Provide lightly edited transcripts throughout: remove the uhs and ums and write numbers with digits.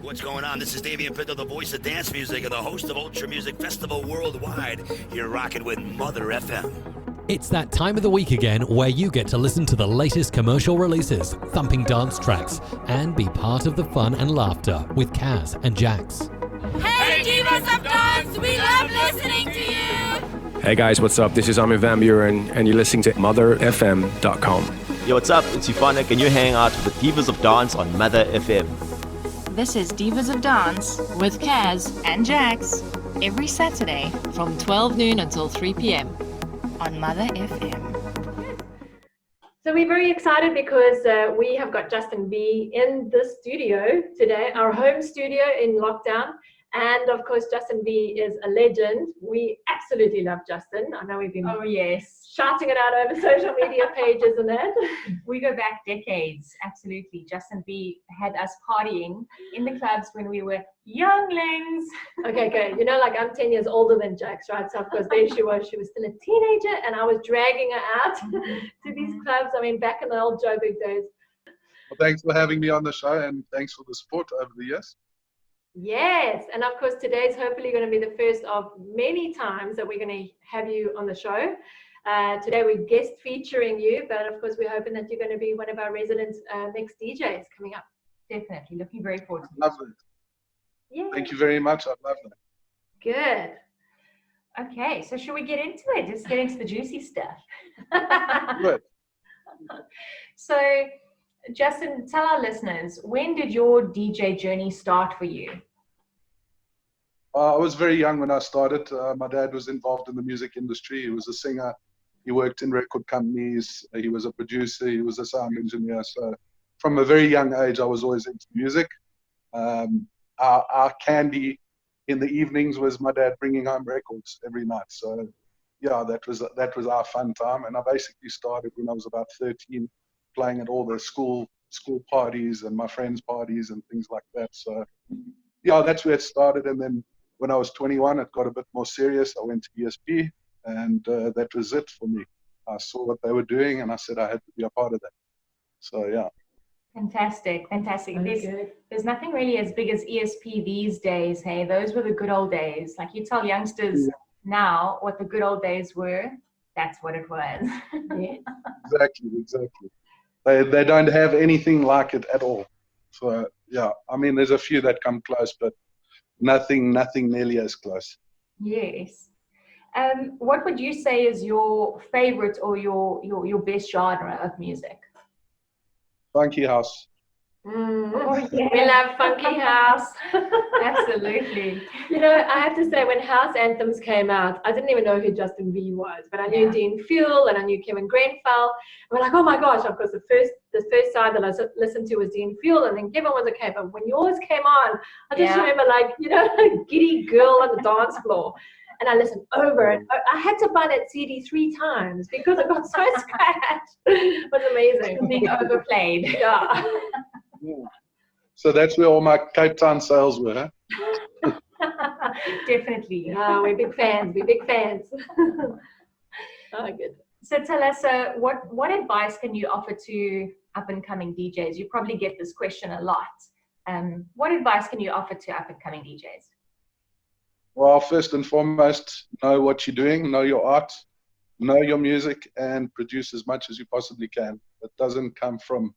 What's going on? This is Davey and Pinto, the voice of dance music and the host of Ultra Music Festival Worldwide. You're rocking with Mutha FM. It's that time of the week again where you get to listen to the latest commercial releases, thumping dance tracks, and be part of the fun and laughter with Caz and Jax. Hey Divas of Dance, we love listening to you! Hey guys, what's up? This is Armin van Buren and you're listening to MuthaFM.com. Yo, what's up? It's Euphonic and you're hanging out with the Divas of Dance on Mutha FM. This is Divas of Dance with Caz and Jax every Saturday from 12 noon until 3 p.m. on Mutha FM. So we're very excited because we have got Justin Vee in the studio today, our home studio in lockdown. And of course, Justin Vee is a legend. We absolutely love Justin. I know we've been shouting it out over social media pages and that. We go back decades, absolutely. Justin Vee had us partying in the clubs when we were younglings. Okay. You know, like I'm 10 years older than Jax, right? So of course, there she was still a teenager and I was dragging her out to these clubs. I mean, back in the old Joburg days. Well, thanks for having me on the show and thanks for the support over the years. Yes, and of course today's hopefully going to be the first of many times that we're going to have you on the show. Today we're guest featuring you, but of course we're hoping that you're going to be one of our resident mix DJs coming up. Definitely, looking very forward to it. Love it. Yeah. Thank you very much. I love that. Good. Okay, so should we get into it? Just get into the juicy stuff. Good. So, Justin, tell our listeners, when did your DJ journey start for you? I was very young when I started. My dad was involved in the music industry. He was a singer. He worked in record companies. He was a producer. He was a sound engineer. So from a very young age, I was always into music. Our candy in the evenings was my dad bringing home records every night. So yeah, that was our fun time. And I basically started when I was about 13, playing at all the school parties and my friends' parties and things like that. So yeah, that's where it started. And then when I was 21, it got a bit more serious. I went to ESP and that was it for me. I saw what they were doing and I said I had to be a part of that. So yeah. Fantastic. There's nothing really as big as ESP these days. Hey, those were the good old days. Like you tell youngsters now what the good old days were, that's what it was. Yeah. Exactly. They don't have anything like it at all. So yeah, I mean, there's a few that come close, but nothing nearly as close. Yes. What would you say is your favorite or your best genre of music? Funky house. Oh, yeah. We love funky house. Absolutely. You know, I have to say, when house anthems came out, I didn't even know who Justin Vee was, but I knew Dean Fuel and I knew Kevin Grenfell. We're like, oh my gosh! Of course, the first side that I listened to was Dean Fuel, and then Kevin was okay. But when yours came on, I just remember, like, you know, a giddy girl on the dance floor. And I listened over and I had to buy that CD 3 times because it got so scratched. It was amazing. Being overplayed. Yeah. So that's where all my Cape Town sales were. Huh? Definitely. Yeah, we're big fans. Oh, good. So tell us, what advice can you offer to up-and-coming DJs? You probably get this question a lot. What advice can you offer to up-and-coming DJs? Well, first and foremost, know what you're doing, know your art, know your music, and produce as much as you possibly can. It doesn't come from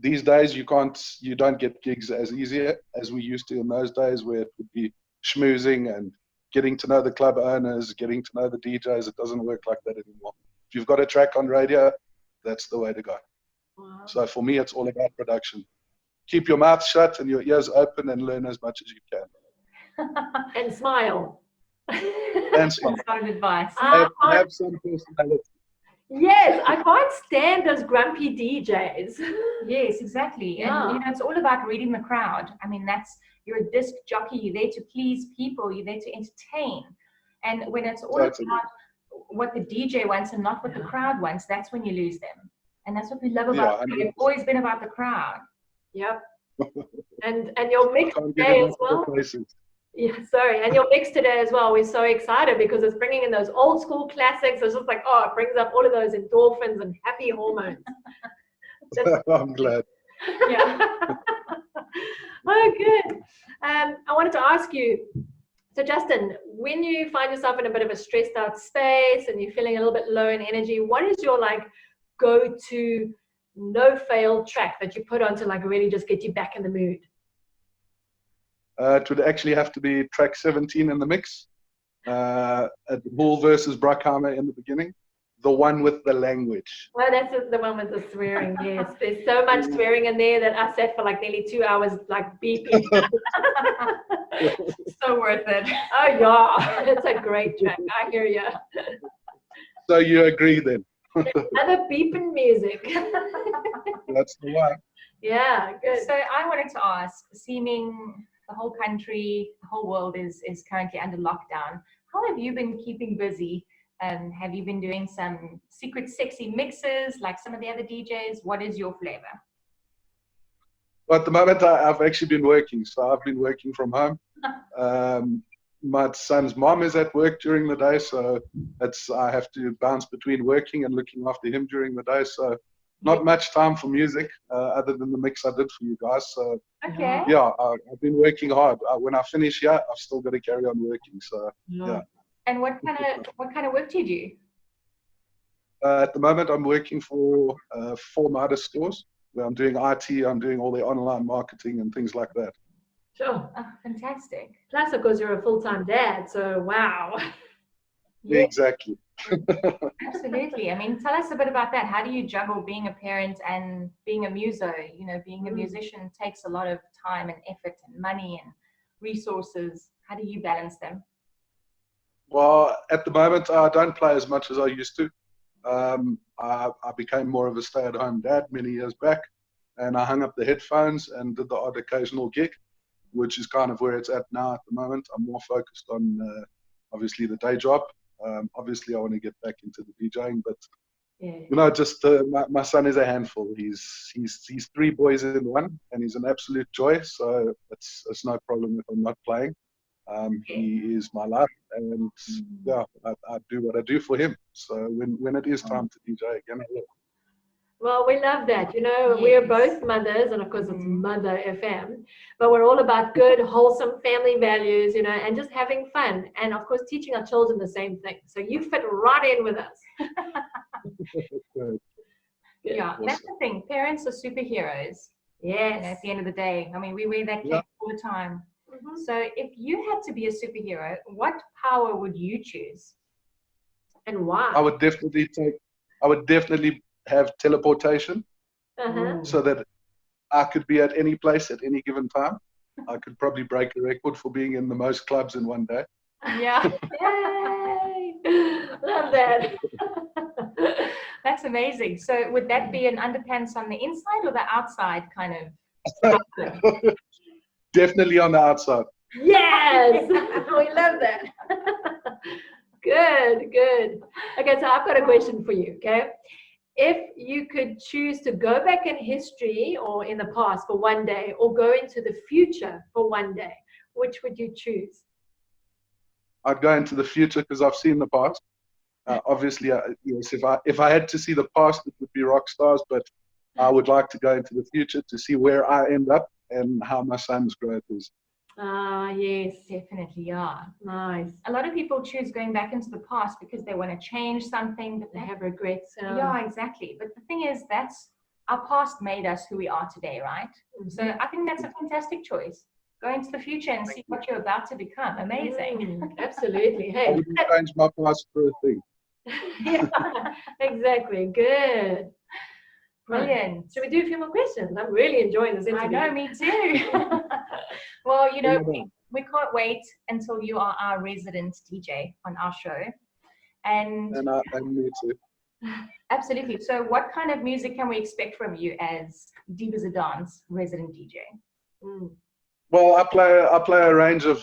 these days. You don't get gigs as easy as we used to in those days, where it would be schmoozing and getting to know the club owners, getting to know the DJs. It doesn't work like that anymore. If you've got a track on radio, that's the way to go. Wow. So for me, it's all about production. Keep your mouth shut and your ears open and learn as much as you can. And smile. That's good advice. Have some personality. Yes, I can't stand those grumpy DJs. Yes, exactly. Yeah. And it's all about reading the crowd. I mean, you're a disc jockey. You're there to please people. You're there to entertain. And when it's all about what the DJ wants and not what the crowd wants, that's when you lose them. And that's what we love about it. It's always been about the crowd. Yep. And your mix today as well. Yeah, sorry. And your mix today as well. We're so excited because it's bringing in those old school classics. It's just like, it brings up all of those endorphins and happy hormones. I'm glad. Yeah. Oh, good. I wanted to ask you, so Justin, when you find yourself in a bit of a stressed out space and you're feeling a little bit low in energy, what is your like go-to no fail track that you put on to like really just get you back in the mood? It would actually have to be track 17 in the mix. At Bull versus Bruckheimer in the beginning. The one with the language. Well, that's the one with the swearing, yes. There's so much swearing in there that I sat for like nearly 2 hours like beeping. So worth it. Oh, yeah. It's a great track. I hear you. So you agree then? Other beeping music. That's the one. Yeah, good. So I wanted to ask, seeming the whole country, the whole world is currently under lockdown. How have you been keeping busy? Have you been doing some secret sexy mixes like some of the other DJs? What is your flavor? Well, at the moment, I've actually been working. So I've been working from home. My son's mom is at work during the day, so I have to bounce between working and looking after him during the day. So not much time for music other than the mix I did for you guys. So yeah, I've been working hard. When I finish here, I've still got to carry on working. So yeah. And what kind of work do you do? At the moment, I'm working for 4 Midas stores where I'm doing IT. I'm doing all the online marketing and things like that. Sure. Oh, fantastic. Plus, of course, you're a full-time dad, so wow. Yeah. Exactly. Absolutely. I mean, tell us a bit about that. How do you juggle being a parent and being a muso? You know, being a musician takes a lot of time and effort and money and resources. How do you balance them? Well, at the moment, I don't play as much as I used to. I became more of a stay-at-home dad many years back, and I hung up the headphones and did the odd occasional gig, which is kind of where it's at now at the moment. I'm more focused on, obviously, the day job. Obviously, I want to get back into the DJing, but you know, just my son is a handful. He's 3 boys in one, and he's an absolute joy. So it's no problem if I'm not playing. He is my life, and yeah, I do what I do for him. So when it is time to DJ again, I will. Well, we love that. You know, we're both mothers, and of course it's Mutha FM, but we're all about good, wholesome family values, you know, and just having fun. And of course, teaching our children the same thing. So you fit right in with us. Yeah, that's the thing. Parents are superheroes. Yes. And at the end of the day, I mean, we wear that cape all the time. So if you had to be a superhero, what power would you choose? And why? I would definitely have teleportation, so that I could be at any place at any given time. I could probably break a record for being in the most clubs in one day. Yeah. Yay! Love that. That's amazing. So would that be an underpants on the inside or the outside kind of? Definitely on the outside. Yes! We love that. Good, good. Okay, so I've got a question for you, okay? If you could choose to go back in history or in the past for one day, or go into the future for one day, which would you choose? I'd go into the future because I've seen the past. Obviously, yes, if I had to see the past, it would be rock stars, but I would like to go into the future to see where I end up and how my son's growth is. Ah, yes. Definitely, yeah. Nice. A lot of people choose going back into the past because they want to change something, but They have regrets. yeah, exactly. But the thing is, that's our past made us who we are today, right? So I think that's a fantastic choice. Go into the future and see what you're about to become. Amazing. Absolutely. I Hey. wouldn't change my past for a thing. Yeah, exactly. Good. Brilliant. Should we do a few more questions? I'm really enjoying this interview. I know, me too. Well, you know, we can't wait until you are our resident DJ on our show. And me too. Absolutely. So what kind of music can we expect from you as Divas of Dance resident DJ? Well, I play a range of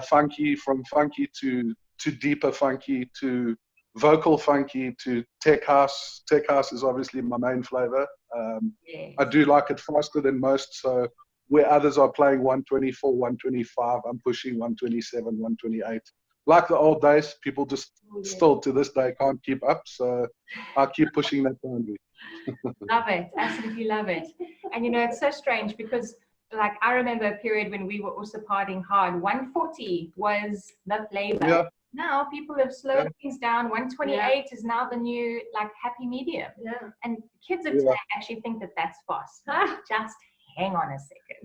funky, from funky to deeper funky to vocal funky to tech house. Tech house is obviously my main flavor. I do like it faster than most. So where others are playing 124, 125, I'm pushing 127, 128. Like the old days, people just still to this day can't keep up. So I keep pushing that boundary. Love it. Absolutely love it. And you know, it's so strange because like I remember a period when we were also partying hard. 140 was the flavor. Yeah. Now people have slowed things down. 128 is now the new like happy medium. Yeah. And kids of today actually think that that's fast. Just hang on a second.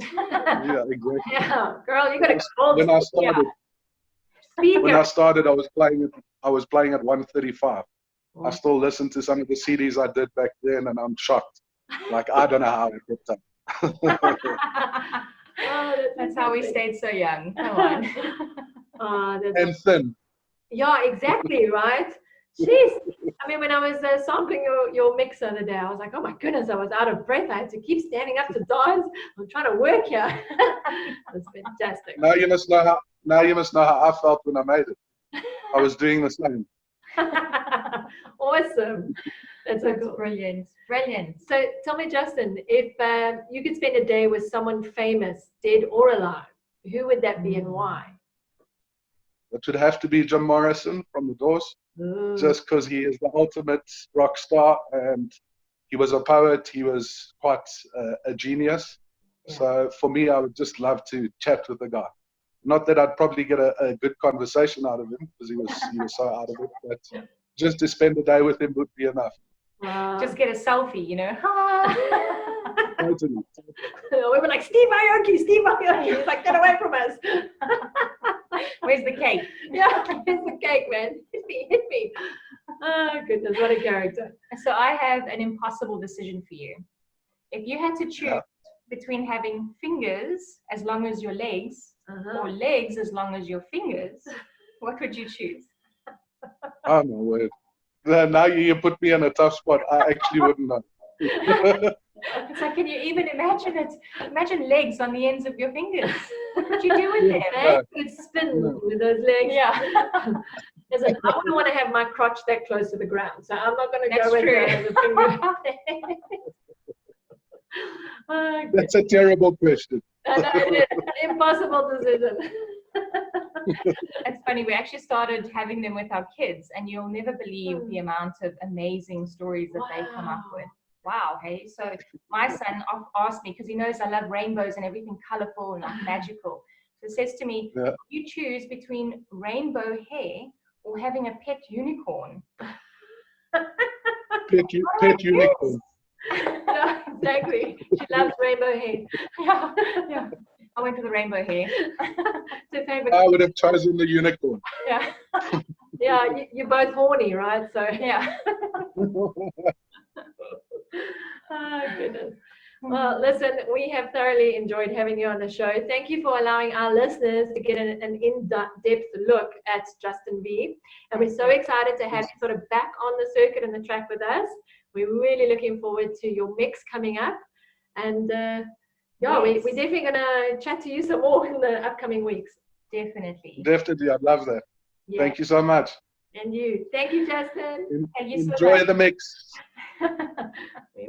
Yeah, exactly. Yeah, girl, you got to go. When I started, Speaker. I was playing at 135. I still listen to some of the CDs I did back then, and I'm shocked. Like, I don't know how I did that. That's how we stayed so young. Come on. And thin. Yeah, exactly, right? Jeez. I mean, when I was sampling your mix the other day, I was like, oh my goodness, I was out of breath. I had to keep standing up to dance. I'm trying to work here. That's fantastic. Now you must know how I felt when I made it. I was doing the same. Awesome. That's so cool. Brilliant. Brilliant. So tell me, Justin, if you could spend a day with someone famous, dead or alive, who would that be and why? It would have to be Jim Morrison from The Doors, just because he is the ultimate rock star, and he was a poet. He was quite a genius. Yeah. So for me, I would just love to chat with the guy. Not that I'd probably get a good conversation out of him, because he was so out of it, but just to spend a day with him would be enough. Just get a selfie, you know. Totally. We were like, Steve Aoki. He's like, get away from us. Where's the cake? Yeah, where's the cake, man? Hit me. Oh, goodness, what a character. So I have an impossible decision for you. If you had to choose between having fingers as long as your legs or legs as long as your fingers, what would you choose? Oh, my word. Now you put me in a tough spot. I actually wouldn't know. It's like, can you even imagine it? Imagine legs on the ends of your fingers. What would you do with them? You'd spin with those legs. Yeah. Listen, I wouldn't want to have my crotch that close to the ground, so I'm not going to go with the finger. That's a terrible question. Impossible decision. It's funny, we actually started having them with our kids, and you'll never believe the amount of amazing stories that they come up with. Wow, hey. So my son asked me, because he knows I love rainbows and everything colorful and like magical. So he says to me, you choose between rainbow hair or having a pet unicorn. Pet unicorn. Yeah, exactly. She loves rainbow hair. Yeah. I went for the rainbow hair. I would have chosen the unicorn. Yeah. Yeah, you're both horny, right? So yeah. Oh, goodness. Well, listen, we have thoroughly enjoyed having you on the show. Thank you for allowing our listeners to get an in-depth look at Justin Vee. And we're so excited to have you sort of back on the circuit and the track with us. We're really looking forward to your mix coming up. And we're definitely going to chat to you some more in the upcoming weeks. Definitely. I'd love that. Yeah. Thank you so much. And you. Thank you, Justin. Enjoy the mix.